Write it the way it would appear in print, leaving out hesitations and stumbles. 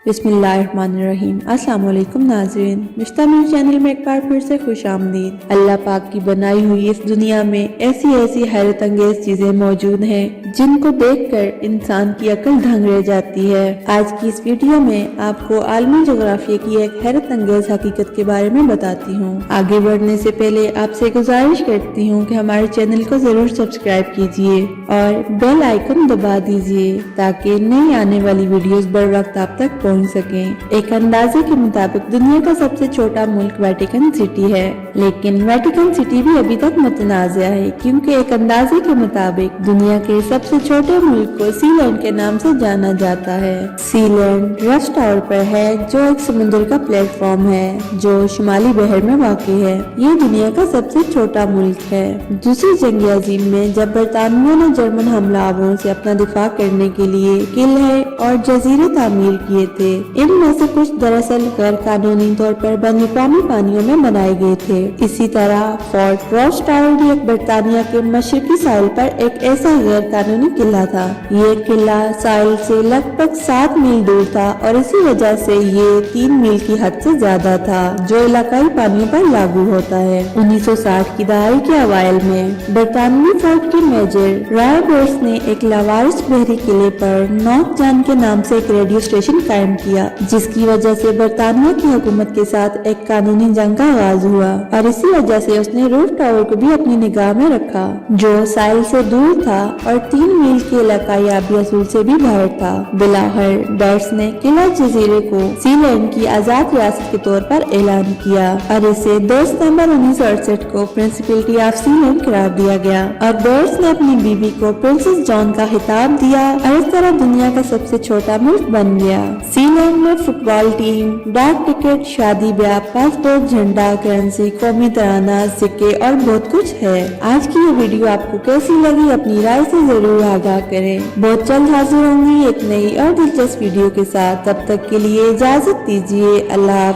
बिस्मिल्लाहिर्रहमानिर्रहीम। अस्सलाम वालेकुम नाज़रीन, मिश्ता न्यूज़ चैनल में एक बार फिर से खुश आमदीद। अल्लाह पाक की बनाई हुई इस दुनिया में ऐसी ऐसी हैरत अंगेज चीजें मौजूद हैं जिनको देखकर इंसान की अक्ल दंग रह जाती है। आज की इस वीडियो में आपको आलमी जोग्राफिया की एक हैरत अंगेज हकीकत के बारे में बताती हूँ। आगे बढ़ने से पहले आपसे गुजारिश करती हूँ कि हमारे चैनल को जरूर सब्सक्राइब कीजिए और बेल आइकन दबा दीजिए ताकि नई आने वाली वीडियोस बर वक्त आप तक पहुँच सकें। एक अंदाजे के मुताबिक दुनिया का सबसे छोटा मुल्क वेटिकन सिटी है, लेकिन वेटिकन सिटी भी अभी तक मुतनाज़ा है क्योंकि एक अंदाजे के मुताबिक दुनिया के सबसे छोटे मुल्क को सीलैंड के नाम से जाना जाता है। सीलैंड रस टावर पर है जो एक समुद्र का प्लेटफॉर्म है जो शुमाली बहर में वाक़ई है। ये दुनिया का सबसे छोटा मुल्क है। दूसरी जंग अजीम में जब बरतानिया ने जर्मन हमलावरों से अपना दिफा करने के लिए किले और जजीरे तामीर किए थे, इनमें से कुछ दरअसल गैर कानूनी तौर पर बनअक़वामी पानियों में बनाए गए थे। इसी तरह फोर्ट रॉस टावर भी एक बरतानिया के मशरकी साहिल पर एक ऐसा गैर कानूनी किला था। ये किला साहिल से लगभग 7 मील दूर था और इसी वजह से ये 3 मील की हद से ज्यादा था जो इलाकाई पानियों पर लागू होता है। 1960 की दहाई के अवाइल में बरतानवी फौज के मेजर रॉय बोर्स ने एक लावारिस बहरी किले पर नॉर्थ जान के नाम से एक रेडियो स्टेशन कायम किया, जिसकी वजह से बरतानिया की हुकूमत के साथ एक कानूनी जंग का आगाज हुआ और इसी वजह से उसने रूफ टावर को भी अपनी निगाह में रखा जो साहिल से दूर था और 3 मील के इलाकाई आबी असूल से भी बाहर था। बिलाहर बोर्स ने किला जजीरे को सीलैंड की आजाद रियासत के तौर पर ऐलान किया और इसे 2 सितंबर 1968 को प्रिंसिपलिटी ऑफ सीलैंड करार दिया गया और बोर्स ने अपनी बीवी को प्रिंसेस जॉन का खिताब दिया और इस तरह दुनिया का सबसे छोटा मुल्क बन गया। सीलैंड में फुटबॉल टीम, डाक टिकट, शादी ब्याह, पासपोर्ट, झंडा, करेंसी, कौमी तराना, सिक्के और बहुत कुछ है। आज की ये वीडियो आपको कैसी लगी अपनी राय से जरूर आगाह करें। बहुत जल्द हाजिर होंगी एक नई और दिलचस्प वीडियो के साथ। तब तक के लिए इजाजत दीजिए। अल्लाह।